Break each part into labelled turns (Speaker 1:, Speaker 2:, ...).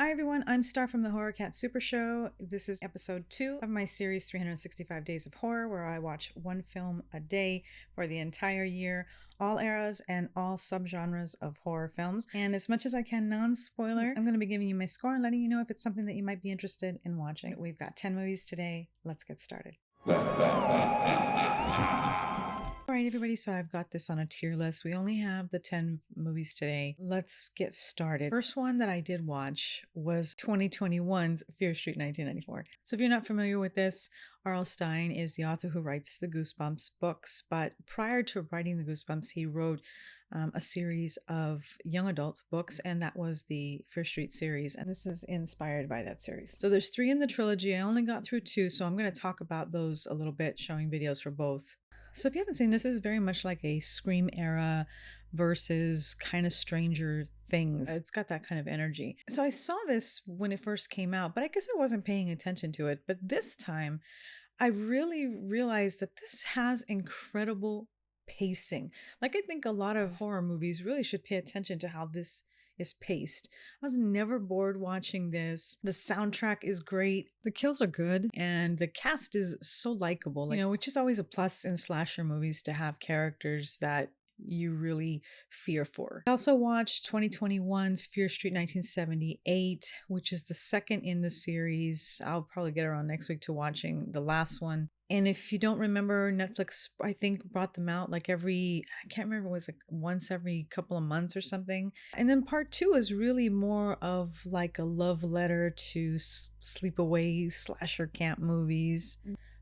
Speaker 1: Hi everyone, I'm Star from the Horror Cat Super Show. This is episode 2 of my series 365 Days of Horror, where I watch one film a day for the entire year, all eras and all subgenres of horror films. And as much as I can non-spoiler, I'm going to be giving you my score and letting you know if it's something that you might be interested in watching. We've got 10 movies today. Let's get started. All right, everybody, so I've got this on a tier list. We only have the 10 movies today. Let's get started. First one that I did watch was 2021's Fear Street 1994. So if you're not familiar with this, R.L. Stine is the author who writes the Goosebumps books, but prior to writing the Goosebumps, he wrote a series of young adult books, and that was the Fear Street series, and this is inspired by that series. So there's 3 in the trilogy. I only got through 2, so I'm going to talk about those a little bit, showing videos for both. So if you haven't seen, this is very much like a Scream era versus kind of Stranger Things. It's got that kind of energy. So I saw this when it first came out, but I guess I wasn't paying attention to it. But this time, I really realized that this has incredible pacing. Like, I think a lot of horror movies really should pay attention to how this is paced. I was never bored watching this. The soundtrack is great. The kills are good. And the cast is so likable, which is always a plus in slasher movies, to have characters that you really fear for. I also watched 2021's Fear Street 1978, which is the second in the series. I'll probably get around next week to watching the last one. And if you don't remember, Netflix, I think, brought them out like I can't remember, it was like once every couple of months or something. And then part 2 is really more of like a love letter to sleepaway slasher camp movies.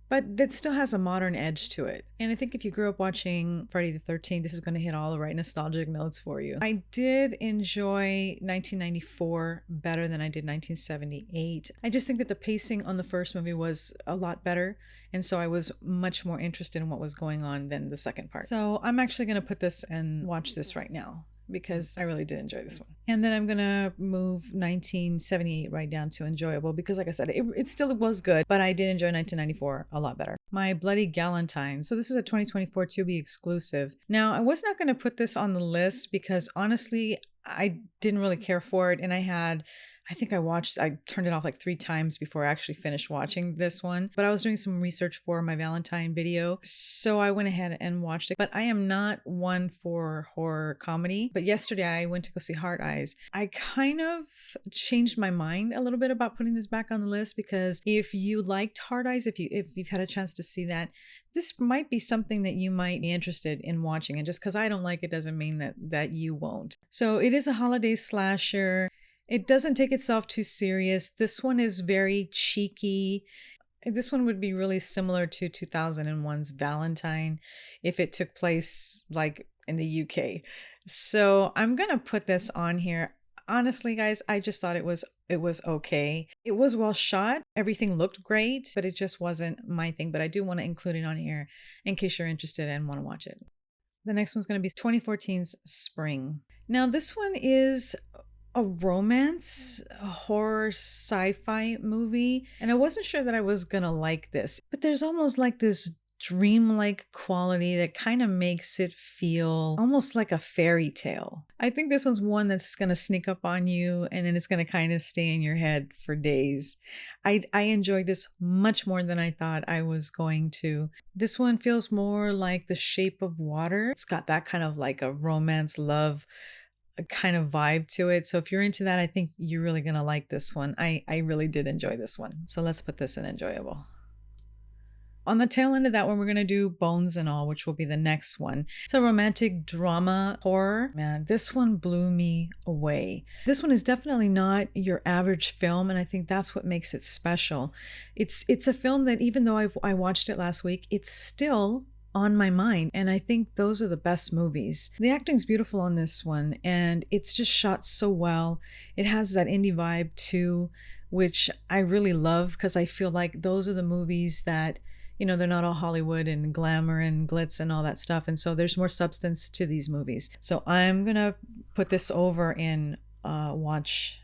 Speaker 1: But it still has a modern edge to it. And I think if you grew up watching Friday the 13th, this is going to hit all the right nostalgic notes for you. I did enjoy 1994 better than I did 1978. I just think that the pacing on the first movie was a lot better. And so I was much more interested in what was going on than the second part. So I'm actually going to put this and watch this right now, because I really did enjoy this one. And then I'm going to move 1978 right down to enjoyable, because like I said, it still was good, but I did enjoy 1994 a lot better. My Blood Valentine. So this is a 2024 Tubi exclusive. Now, I was not going to put this on the list because honestly, I didn't really care for it. And I turned it off like 3 times before I actually finished watching this one. But I was doing some research for my Valentine video, so I went ahead and watched it. But I am not one for horror comedy. But yesterday I went to go see Heart Eyes. I kind of changed my mind a little bit about putting this back on the list, because if you liked Heart Eyes, if you've had a chance to see that, this might be something that you might be interested in watching. And just because I don't like it doesn't mean that you won't. So it is a holiday slasher. It doesn't take itself too serious. This one is very cheeky. This one would be really similar to 2001's Valentine if it took place like in the UK. So I'm going to put this on here. Honestly, guys, I just thought it was okay. It was well shot. Everything looked great, but it just wasn't my thing. But I do want to include it on here in case you're interested and want to watch it. The next one's going to be 2014's Spring. Now, this one is a romance, a horror sci-fi movie, and I wasn't sure that I was gonna like this, but there's almost like this dreamlike quality that kind of makes it feel almost like a fairy tale. I think this one's one that's gonna sneak up on you, and then it's gonna kind of stay in your head for days. I enjoyed this much more than I thought I was going to. This one feels more like The Shape of Water. It's got that kind of like a romance, love kind of vibe to it. So if you're into that, I think you're really going to like this one. I really did enjoy this one. So let's put this in enjoyable. On the tail end of that one, we're going to do Bones and All, which will be the next one. It's a romantic drama horror. Man, this one blew me away. This one is definitely not your average film, and I think that's what makes it special. It's a film that, even though I watched it last week, it's still on my mind, and I think those are the best movies. The acting's beautiful on this one, and it's just shot so well. It has that indie vibe too, which I really love, because I feel like those are the movies that, they're not all Hollywood and glamour and glitz and all that stuff, and so there's more substance to these movies. So I'm gonna put this over and watch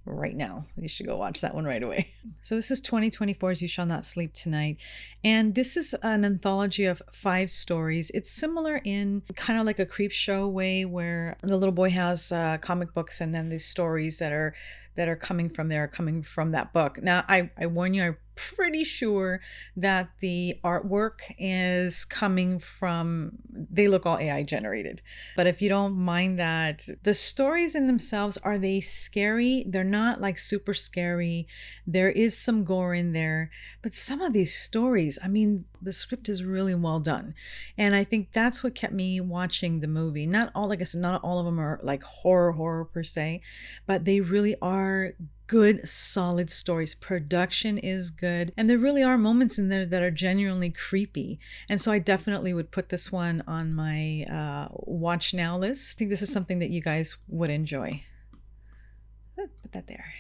Speaker 1: right now. You should go watch that one right away. So this is 2024's You Shall Not Sleep Tonight. And this is an anthology of 5 stories. It's similar in kind of like a creep show way, where the little boy has comic books and then these stories that are that are coming from there are coming from that book. Now, I warn you, I'm pretty sure that the artwork is coming from, they look all AI generated. But if you don't mind that, the stories in themselves, are they scary? They're not like super scary. There is some gore in there, but some of these stories, I mean, the script is really well done. And I think that's what kept me watching the movie. Not all, like I said, not all of them are like horror per se, but they really are good, solid stories. Production is good. And there really are moments in there that are genuinely creepy. And so I definitely would put this one on my watch now list. I think this is something that you guys would enjoy. Put that there.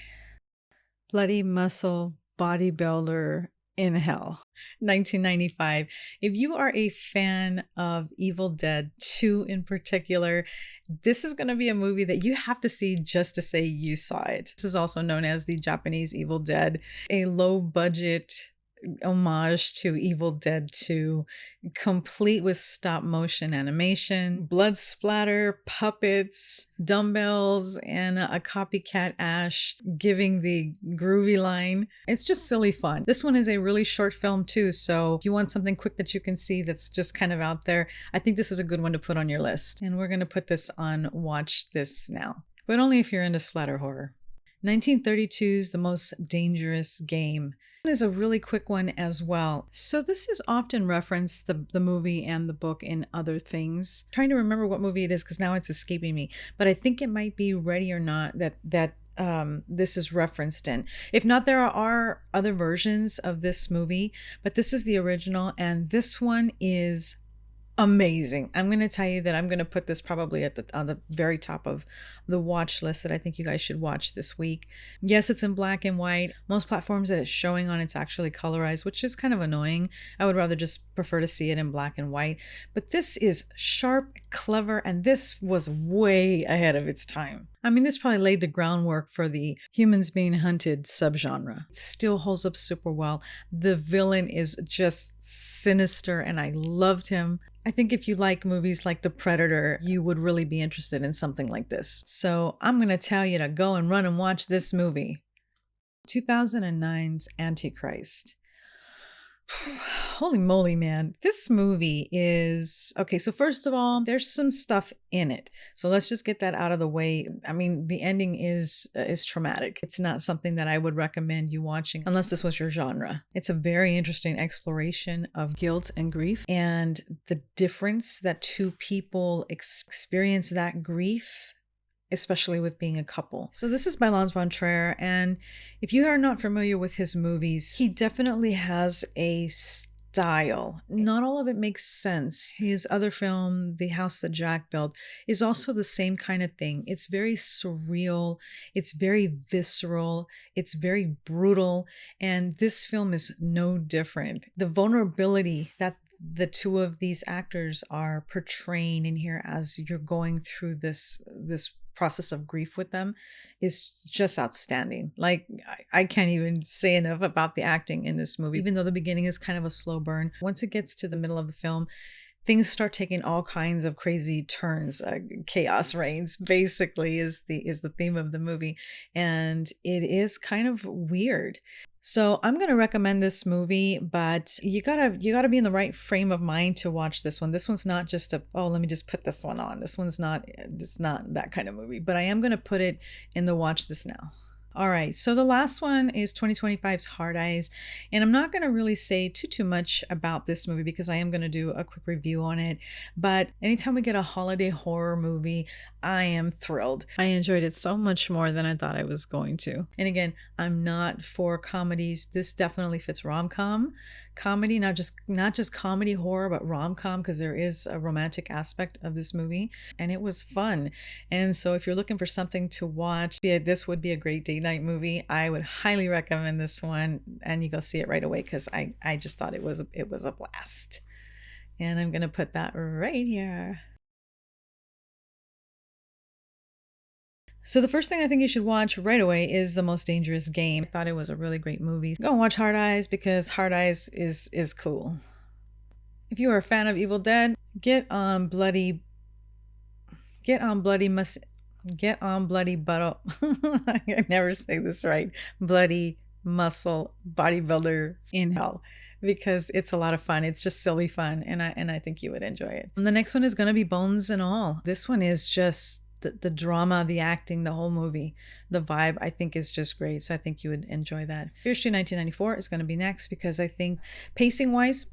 Speaker 1: Bloody Muscle Bodybuilder in Hell, 1995. If you are a fan of Evil Dead 2 in particular, this is going to be a movie that you have to see just to say you saw it. This is also known as the Japanese Evil Dead, a low budget homage to Evil Dead 2, complete with stop motion animation, blood splatter, puppets, dumbbells, and a copycat Ash giving the groovy line. It's just silly fun. This one is a really short film too, so if you want something quick that you can see that's just kind of out there, I think this is a good one to put on your list. And we're going to put this on Watch This Now, but only if you're into splatter horror. 1932's The Most Dangerous Game is a really quick one as well. So this is often referenced, the movie and the book, in other things. I'm trying to remember what movie it is because now it's escaping me, but I think it might be Ready or Not that this is referenced in. If not, there are other versions of this movie, but this is the original, and this one is amazing. I'm going to tell you that I'm going to put this probably on the very top of the watch list that I think you guys should watch this week. Yes, it's in black and white. Most platforms that it's showing on, it's actually colorized, which is kind of annoying. I would rather just prefer to see it in black and white. But this is sharp, clever, and this was way ahead of its time. I mean, this probably laid the groundwork for the humans being hunted subgenre. It still holds up super well. The villain is just sinister, and I loved him. I think if you like movies like The Predator, you would really be interested in something like this. So I'm going to tell you to go and run and watch this movie. 2009's Antichrist. Holy moly, man. This movie is... Okay, so first of all, there's some stuff in it. So let's just get that out of the way. I mean, the ending is traumatic. It's not something that I would recommend you watching unless this was your genre. It's a very interesting exploration of guilt and grief and the difference that two people experience that grief, especially with being a couple. So this is by Lars von Trier, and if you are not familiar with his movies, he definitely has a style. Not all of it makes sense. His other film, The House That Jack Built, is also the same kind of thing. It's very surreal, it's very visceral, it's very brutal, and this film is no different. The vulnerability that the two of these actors are portraying in here as you're going through this process of grief with them is just outstanding. Like, I can't even say enough about the acting in this movie. Even though the beginning is kind of a slow burn, once it gets to the middle of the film, things start taking all kinds of crazy turns. Chaos reigns, basically, is the theme of the movie, and it is kind of weird. So I'm going to recommend this movie, but you gotta be in the right frame of mind to watch this one. This one's not just let me just put this one on. It's not that kind of movie, but I am going to put it in the Watch This Now. All right, so the last one is 2025's Hard Eyes, and I'm not going to really say too much about this movie because I am going to do a quick review on it, but anytime we get a holiday horror movie, I am thrilled. I enjoyed it so much more than I thought I was going to. And again, I'm not for comedies. This definitely fits rom-com comedy, not just comedy horror, but rom-com, because there is a romantic aspect of this movie, and it was fun. And so if you're looking for something to watch, this would be a great date night movie. I would highly recommend this one, and you go see it right away because I just thought it was a blast. And I'm gonna put that right here. So the first thing I think you should watch right away is The Most Dangerous Game. I thought it was a really great movie. Go and watch Hard Eyes because Hard Eyes is cool. If you are a fan of Evil Dead, get on Bloody Get on bloody butt. I never say this right. Bloody muscle bodybuilder in hell, because it's a lot of fun. It's just silly fun, and I think you would enjoy it. And the next one is going to be Bones and All. This one is just the drama, the acting, the whole movie, the vibe, I think is just great. So I think you would enjoy that. Fear Street 1994 is going to be next, because I think pacing wise,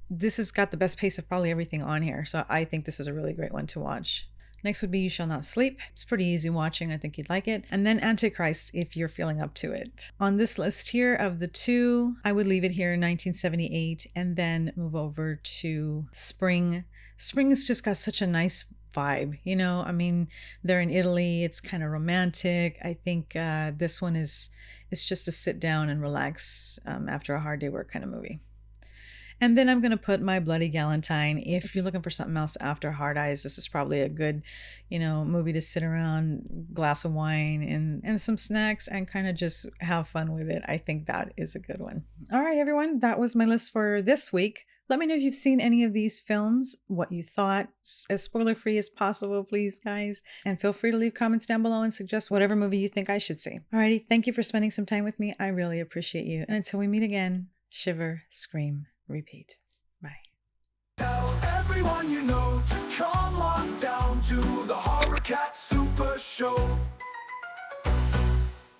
Speaker 1: this has got the best pace of probably everything on here. So I think this is a really great one to watch. Next would be You Shall Not Sleep. It's pretty easy watching. I think you'd like it. And then Antichrist, if you're feeling up to it. On this list here of the two, I would leave it here in 1978 and then move over to Spring. Spring has just got such a nice vibe, you know. I mean, they're in Italy. It's kind of romantic. I think this one is just to sit down and relax after a hard day work kind of movie. And then I'm going to put my Bloody Valentine. If you're looking for something else after Hard Eyes, this is probably a good, you know, movie to sit around, glass of wine and some snacks and kind of just have fun with it. I think that is a good one. All right, everyone, that was my list for this week. Let me know if you've seen any of these films, what you thought, as spoiler-free as possible, please, guys. And feel free to leave comments down below and suggest whatever movie you think I should see. Alrighty, thank you for spending some time with me. I really appreciate you. And until we meet again, shiver, scream, repeat. Bye.
Speaker 2: Tell everyone you know to come on down to the Horror Cat Super Show.